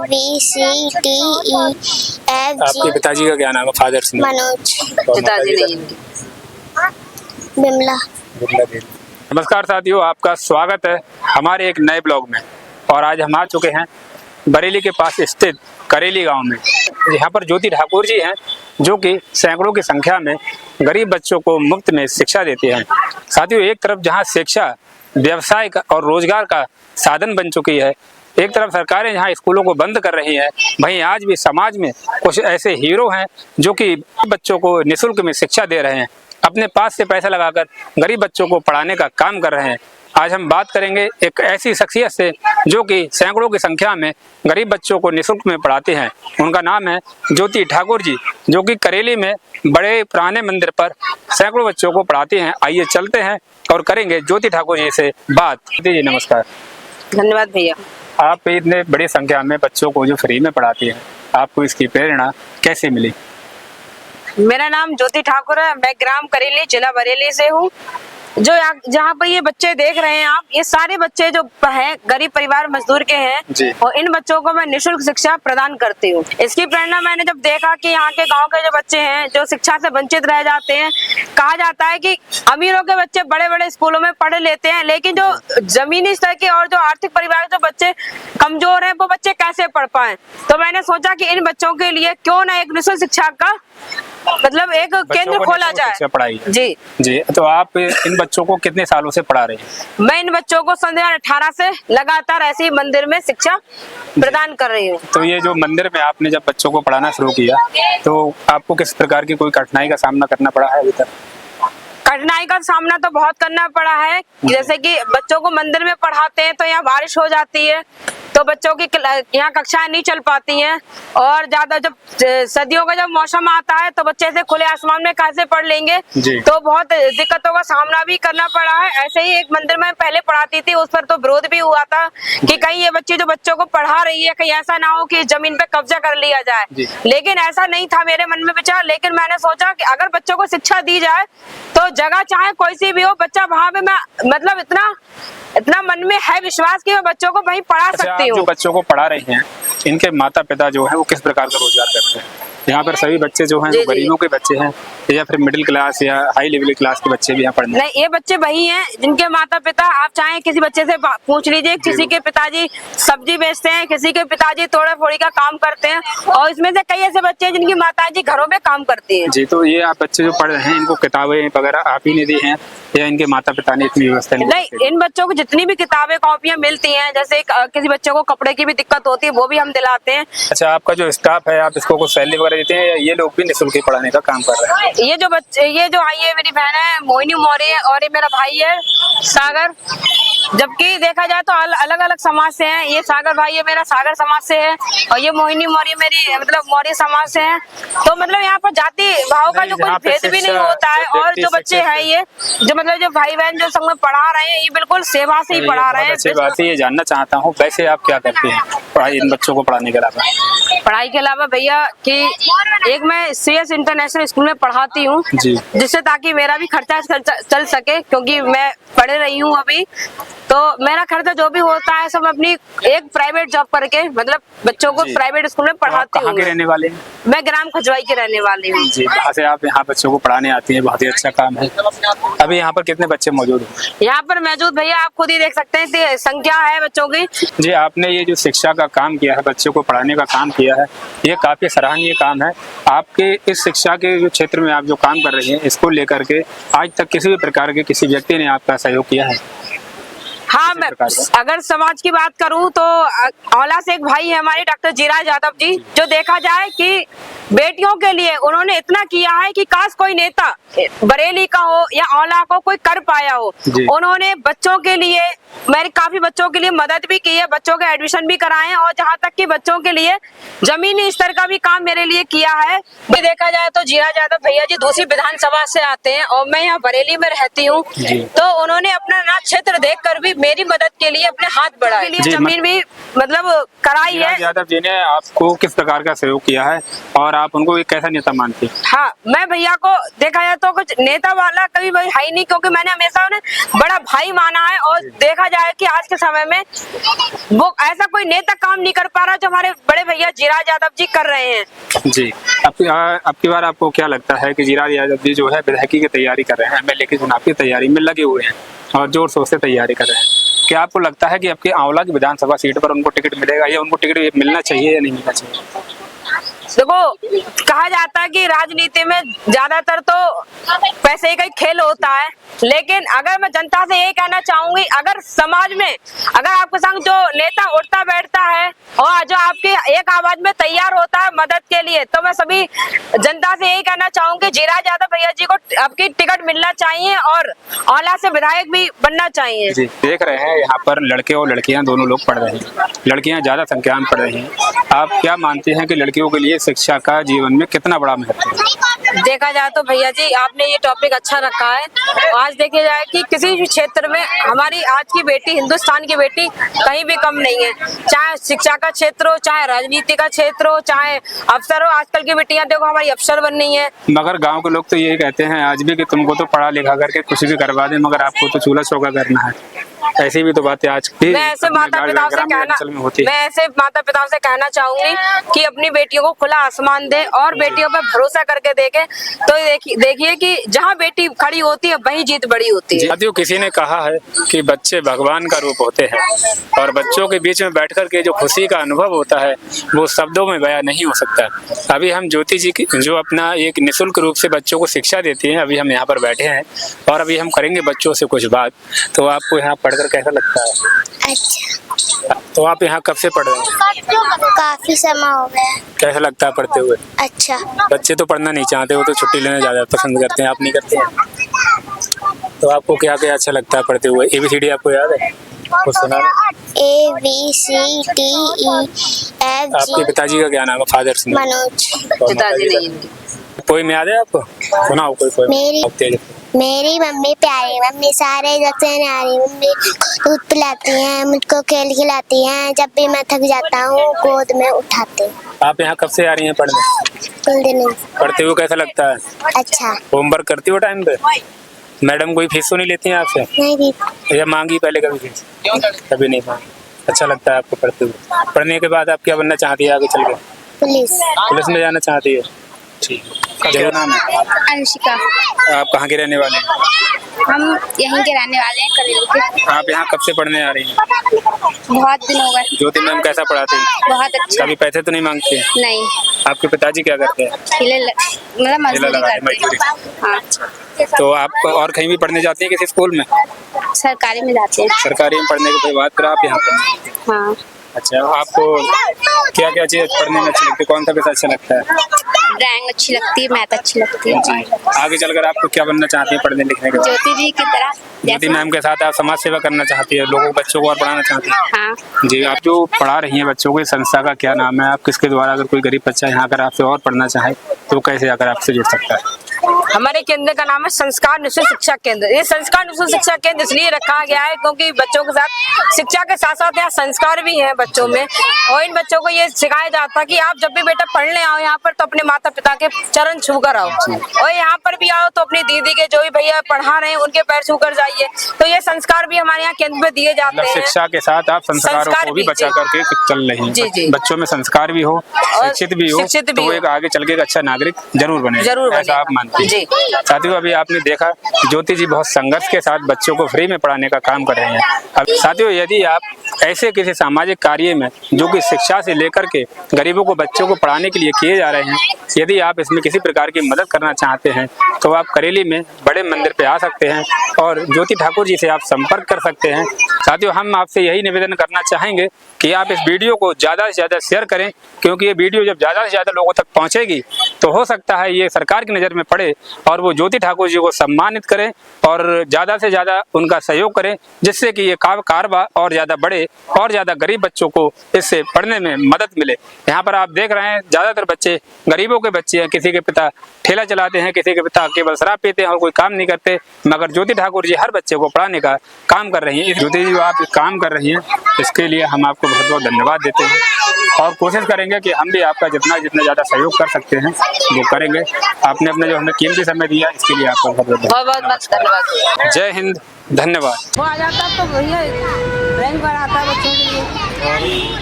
ABCDEFG। आपके पिताजी का क्या नाम है? फादर से? मनोज। पिताजी नहीं इनके। बिमला। नमस्कार साथियों, आपका स्वागत है हमारे एक नए ब्लॉग में। और आज हम आ चुके हैं बरेली के पास स्थित करेली गांव में। यहाँ पर ज्योति ठाकुर जी हैं जो कि सैकड़ों की संख्या में गरीब बच्चों को मुफ्त में शिक्षा देते हैं। साथियों, एक तरफ जहाँ शिक्षा व्यवसाय का और रोजगार का साधन बन चुकी है, एक तरफ सरकारें यहाँ स्कूलों को बंद कर रही हैं, वहीं आज भी समाज में कुछ ऐसे हीरो हैं जो कि बच्चों को निःशुल्क में शिक्षा दे रहे हैं, अपने पास से पैसा लगाकर गरीब बच्चों को पढ़ाने का काम कर रहे हैं। आज हम बात करेंगे एक ऐसी शख्सियत से जो कि सैकड़ों की संख्या में गरीब बच्चों को निःशुल्क में पढ़ाते हैं। उनका नाम है ज्योति ठाकुर जी, जो कि करेली में बड़े पुराने मंदिर पर सैकड़ों बच्चों को पढ़ाते हैं। आइए चलते हैं और करेंगे ज्योति ठाकुर जी से बात। जी नमस्कार। धन्यवाद भैया। आप इतने बड़ी संख्या में बच्चों को जो फ्री में पढ़ाती हैं, आपको इसकी प्रेरणा कैसे मिली? मेरा नाम ज्योति ठाकुर है, मैं ग्राम करेली जिला बरेली से हूँ। जो जहाँ पर ये बच्चे देख रहे हैं आप, ये सारे बच्चे जो हैं गरीब परिवार मजदूर के हैं और इन बच्चों को मैं निःशुल्क शिक्षा प्रदान करती हूँ। इसकी प्रेरणा मैंने जब देखा कि यहाँ के गांव के जो बच्चे हैं जो शिक्षा से वंचित रह जाते हैं। कहा जाता है कि अमीरों के बच्चे बड़े बड़े स्कूलों में पढ़ लेते हैं, लेकिन जो जमीनी स्तर के और जो आर्थिक परिवार के जो बच्चे कमजोर है वो बच्चे कैसे पढ़ पाए। तो मैंने सोचा कि इन बच्चों के लिए क्यों ना एक निःशुल्क शिक्षा का मतलब एक केंद्र खोला जाए। पढ़ाई जी। तो आप इन बच्चों को कितने सालों से पढ़ा रहे हैं? मैं इन बच्चों को सन 2018 से लगातार ऐसे ही मंदिर में शिक्षा प्रदान कर रही हूँ। तो ये जो मंदिर में आपने जब बच्चों को पढ़ाना शुरू किया तो आपको किस प्रकार की कोई कठिनाई का सामना करना पड़ा है अभी तक? कठिनाई का सामना तो बहुत करना पड़ा है। जैसे कि बच्चों को मंदिर में पढ़ाते हैं तो यहाँ बारिश हो जाती है तो बच्चों की यहाँ कक्षाएं नहीं चल पाती हैं, और ज्यादा जब सर्दियों का जब मौसम आता है तो बच्चे से खुले आसमान में कैसे पढ़ लेंगे, तो बहुत दिक्कतों का सामना भी करना पड़ा है। ऐसे ही एक मंदिर में पहले पढ़ाती थी, उस पर तो विरोध भी हुआ था कि कहीं ये बच्ची जो बच्चों को पढ़ा रही है कहीं ऐसा ना हो कि जमीन पे कब्जा कर लिया जाए। लेकिन ऐसा नहीं था मेरे मन में विचार। लेकिन मैंने सोचा कि अगर बच्चों को शिक्षा दी जाए तो जगह चाहे कोई सी भी हो, बच्चा वहां पे मैं मतलब इतना मन में है विश्वास कि मैं बच्चों को वहीं पढ़ा सकती हूँ। जो बच्चों को पढ़ा रहे हैं इनके माता पिता जो है वो किस प्रकार का रोजगार करते हैं? यहाँ पर सभी बच्चे जो हैं वो गरीबों के बच्चे हैं या फिर मिडिल क्लास या हाई लेवल क्लास के बच्चे भी यहाँ पढ़ने? नहीं, ये बच्चे वही हैं जिनके माता पिता, आप चाहे किसी बच्चे से पूछ लीजिए, किसी के पिताजी सब्जी बेचते हैं, किसी के पिताजी तोड़ा फोड़ी का काम करते हैं, और इसमें से कई ऐसे बच्चे हैं जिनकी माताजी घरों में काम करती है। जी, तो ये आप बच्चे जो पढ़ रहे हैं इनको किताबें वगैरह आप ही ने दी हैं या इनके माता पिता ने इतनी व्यवस्था नहीं, इन बच्चों को जितनी भी किताबें कॉपियां मिलती हैं, जैसे किसी बच्चे को कपड़े की भी दिक्कत होती है वो भी हम दिलाते हैं। अच्छा, आपका जो स्टाफ है आप इसको कुछ सैलरी वगैरह देते हैं या ये लोग भी निःशुल्क पढ़ाने का काम कर रहे हैं? ये जो बच्चे, ये जो आई है मेरी बहन है मोहिनी मौर्य और ये मेरा भाई है सागर। जबकि देखा जाए तो अलग अलग समाज से हैं। ये सागर भाई है मेरा सागर समाज से है और ये मोहिनी मौर्य मेरी मतलब मौर्य समाज से है। तो मतलब यहाँ पर जाति भाव का जो कोई भेद भी नहीं होता है। और जो बच्चे हैं ये जो मतलब जो भाई बहन जो संग में पढ़ा रहे हैं, ये बिल्कुल सेवा से ही पढ़ा रहे हैं। अच्छी बात है। ये जानना चाहता हूँ वैसे आप क्या करते हैं पढ़ाई इन बच्चों को पढ़ाने के अलावा? पढ़ाई के अलावा भैया कि एक मैं CS इंटरनेशनल स्कूल में पढ़ाती हूँ, जिससे ताकि मेरा भी खर्चा चल सके, क्योंकि मैं पढ़ रही हूँ अभी। तो मेरा खर्चा जो भी होता है सब अपनी एक प्राइवेट जॉब करके मतलब बच्चों को प्राइवेट स्कूल में पढ़ाती हूँ। कहाँ के रहने वाले हैं? मैं ग्राम खजवाई की रहने वाली हूँ। जी, वहाँ से आप यहाँ बच्चों को पढ़ाने आती हैं, बहुत ही अच्छा काम है। अभी यहाँ पर कितने बच्चे मौजूद हैं? यहाँ पर मौजूद भैया आप खुद ही देख सकते हैं संख्या है बच्चों की। जी, आपने ये जो शिक्षा का काम किया है, बच्चों को पढ़ाने का काम किया है, ये काफी सराहनीय काम है। आपके इस शिक्षा के जो क्षेत्र में आप जो काम कर रही हैं, इसको लेकर के आज तक किसी भी प्रकार के किसी व्यक्ति ने आपका सहयोग किया है? हाँ, मैं अगर समाज की बात करूं तो औला से एक भाई है हमारे डॉक्टर जीराज यादव जी, जो देखा जाए कि बेटियों के लिए उन्होंने इतना किया है कि काश कोई नेता बरेली का हो या औला को कोई कर पाया हो। उन्होंने बच्चों के लिए मेरे काफी बच्चों के लिए मदद भी की है, बच्चों के एडमिशन भी कराए हैं, और जहाँ तक कि बच्चों के लिए जमीनी स्तर का भी काम मेरे लिए किया है। देखा जाए तो जीराज यादव भैया जी दूसरी विधानसभा से आते हैं और मैं यहाँ बरेली में रहती हूँ, तो उन्होंने अपना ना क्षेत्र देख कर भी मेरी मदद के लिए अपने हाथ बढ़ाए। जी, जमीन भी मतलब कराई है। यादव जी ने आपको किस प्रकार का सहयोग किया है और आप उनको एक कैसा नेता मानती हैं? हाँ, मैं भैया को देखा जाए तो कुछ नेता वाला कभी भाई है ही नहीं, क्योंकि मैंने हमेशा उन्हें बड़ा भाई माना है। और देखा जाए कि आज के समय में वो ऐसा कोई नेता काम नहीं कर पा रहा जो हमारे बड़े भैया जीराज यादव जी कर रहे हैं। जी, आपकी बार आपको क्या लगता है कि जीराज यादव जी जो है विधायकी की तैयारी कर रहे हैं, एमएलए के चुनाव की तैयारी में लगे हुए हैं और जोर शोर से तैयारी कर रहे हैं, क्या आपको लगता है कि आपके आंवला की विधानसभा सीट पर उनको टिकट मिलेगा या उनको टिकट मिलना चाहिए या नहीं मिलना चाहिए? देखो, कहा जाता है कि राजनीति में ज्यादातर तो पैसे का ही खेल होता है, लेकिन अगर मैं जनता से यही कहना चाहूंगी, अगर समाज में अगर आपके संग जो नेता उठता बैठता है और जो आपकी एक आवाज में तैयार होता है मदद के लिए, तो मैं सभी जनता से यही कहना चाहूंगी जीराज यादव भैया जी को आपकी टिकट मिलना चाहिए और आंवला से विधायक भी बनना चाहिए। जी, देख रहे हैं यहाँ पर लड़के और लड़कियां दोनों लोग पढ़ रहे हैं, लड़कियां ज्यादा संख्या में पढ़ रही हैं। आप क्या मानते हैं कि लड़कियों के लिए शिक्षा का जीवन में कितना बड़ा महत्व है? देखा जाए तो भैया जी आपने ये टॉपिक अच्छा रखा है। आज देखा जाए कि किसी भी क्षेत्र में हमारी आज की बेटी, हिंदुस्तान की बेटी कहीं भी कम नहीं है, चाहे शिक्षा का क्षेत्र हो, चाहे राजनीति का क्षेत्र हो, चाहे अफसर हो। आजकल की बेटियां देखो हमारी अफसर बन रही है। मगर गांव के लोग तो यही कहते हैं आज भी कि तुमको तो पढ़ा लिखा करके कुछ भी करवा दे, मगर आपको तो चूल्हा चौका करना है। ऐसी भी तो बातें आज भी मैं ऐसे माता पिताओं से कहना चाहूंगी कि अपनी बेटियों को खुला आसमान दे और बेटियों पर भरोसा करके देखे। तो देखिए कि जहाँ बेटी खड़ी होती है वहीं जीत बड़ी होती है। साथियों, किसी ने कहा है कि बच्चे भगवान का रूप होते हैं और बच्चों के बीच में बैठकर के जो खुशी का अनुभव होता है वो शब्दों में बयां नहीं हो सकता। अभी हम ज्योति जी की जो अपना एक निःशुल्क रूप से बच्चों को शिक्षा देती हैं, अभी हम यहाँ पर बैठे हैं और अभी हम करेंगे बच्चों से कुछ बात। तो आपको यहाँ पढ़कर कैसा लगता है? अच्छा। तो आप यहाँ कब से पढ़ रहे हैं? काफी समय हो गया। कैसा लगता है पढ़ते हुए? अच्छा। बच्चे तो पढ़ना नहीं चाहते, वो तो छुट्टी लेना ज़्यादा पसंद करते हैं, आप नहीं करते हैं? तो आपको क्या क्या अच्छा लगता है पढ़ते हुए? ABCD आपको याद है? कुछ सुना? ABCDEF। आपके पिताजी का क्या नाम है? फादर्स ने? मनोज। पिताजी नहीं। पोएम याद है आपको? सुनाओ कोई पोएम। मेरी मम्मी प्यारी मम्मी सारे जग से न्यारी मम्मी दूध पिलाती हैं, मुझको खेल खिलाती हैं, जब भी मैं थक जाता हूँ गोद में उठाते हैं। आप यहाँ कब से आ रही हैं पढ़ने? कुल दिन। पढ़ते हुए कैसा लगता है? अच्छा। होमवर्क करती हो टाइम पे? मैडम कोई फीस तो नहीं लेती हैं आपसे? नहीं दी। या मांगी पहले कभी फीस? कभी नहीं मांगी। अच्छा लगता है आपको पढ़ते हुए? पढ़ने के बाद आप क्या बनना चाहती है आगे चल के? पुलिस। पुलिस में जाना चाहती है? ठीक है। क्या नाम है? अनुष्का। आप कहाँ के रहने वाले हैं? हम यहीं के रहने वाले हैं, करेली के। आप यहाँ कब से पढ़ने आ रही हैं? बहुत दिन हो गए। ज्योति मैम कैसा पढ़ाती हैं? बहुत अच्छा। कभी पैसे तो नहीं मांगते हैं? नहीं। आपके पिताजी क्या करते हैं? मतलब मजदूरी करते हैं। हाँ। तो आप और कहीं भी पढ़ने जाती हैं किसी स्कूल में? सरकारी में जाते हैं। सरकारी में पढ़ने के बाद फिर आप यहाँ पर? हाँ। अच्छा, आपको क्या क्या चीज़ पढ़ने में अच्छी लगती है? कौन सा विषय अच्छा लगता है? ड्राइंग अच्छी लगती है, मैथ अच्छी लगती है। जी। आगे चलकर आपको क्या बनना चाहती है पढ़ने लिखने के बाद? ज्योति जी की तरह। ज्योति मैम के साथ आप समाज सेवा करना चाहती है, लोगों बच्चों को और पढ़ाना चाहती है? हाँ। जी। आप जो पढ़ा रही हैं बच्चों को, इस संस्था का क्या नाम है? आप किसके द्वारा, अगर कोई गरीब बच्चा यहाँ आकर आपसे और पढ़ना चाहे तो कैसे आकर आपसे जुड़ सकता है? हमारे केंद्र का नाम है संस्कार निःशुल्क शिक्षा केंद्र। ये संस्कार निःशुल्क शिक्षा केंद्र इसलिए रखा गया है क्योंकि बच्चों के साथ शिक्षा के साथ साथ यहाँ संस्कार भी हैं बच्चों में, और इन बच्चों को ये सिखाया जाता है कि आप जब भी बेटा पढ़ने आओ यहाँ पर तो अपने माता पिता के चरण छू कर आओ, और यहाँ पर भी आओ तो अपनी दीदी के जो भी भैया पढ़ा रहे हैं उनके पैर छू कर जाइए। तो ये संस्कार भी हमारे यहाँ केंद्र में दिए जाते हैं। शिक्षा के साथ आप संस्कारों को भी बचा करके चल रही हैं। जी। बच्चों में संस्कार भी हो, शिक्षित भी हो, तो एक आगे चल के एक अच्छा नागरिक जरूर बने, ऐसा आप मानते हैं? साथियों, अभी आपने देखा ज्योति जी बहुत संघर्ष के साथ बच्चों को फ्री में पढ़ाने का काम कर रहे हैं। अब साथियों, यदि आप ऐसे किसी सामाजिक कार्य में जो कि शिक्षा से लेकर के गरीबों को, बच्चों को पढ़ाने के लिए किए जा रहे हैं, यदि आप इसमें किसी प्रकार की मदद करना चाहते हैं तो आप करेली में बड़े मंदिर पे आ सकते हैं और ज्योति ठाकुर जी से आप संपर्क कर सकते हैं। साथियों, हम आपसे यही निवेदन करना चाहेंगे कि आप इस वीडियो को ज़्यादा से ज़्यादा शेयर करें, क्योंकि ये वीडियो जब ज़्यादा से ज़्यादा लोगों तक पहुँचेगी तो हो सकता है ये सरकार की नज़र में पड़े और वो ज्योति ठाकुर जी को सम्मानित करें और ज़्यादा से ज़्यादा उनका सहयोग करें, जिससे कि ये कारोबार और ज़्यादा बढ़े और ज़्यादा गरीब बच्चों को इससे पढ़ने में मदद मिले। यहाँ पर आप देख रहे हैं ज़्यादातर बच्चे गरीबों के बच्चे हैं, किसी के पिता ठेला चलाते हैं, किसी के पिता केवल शराब पीते हैं और कोई काम नहीं करते, मगर ज्योति ठाकुर जी हर बच्चे को पढ़ाने का काम कर रही हैं। ज्योति जी आप काम कर रही हैं, इसके लिए हम आपको बहुत बहुत धन्यवाद देते हैं और कोशिश करेंगे कि हम भी आपका जितना ज़्यादा सहयोग कर सकते हैं वो करेंगे। आपने अपना जो हमें कीमती समय दिया इसके लिए आपका बहुत बहुत धन्यवाद। जय हिंद, धन्यवाद। वो आ जाता तो भैया रैंक पर आता बच्चों के लिए।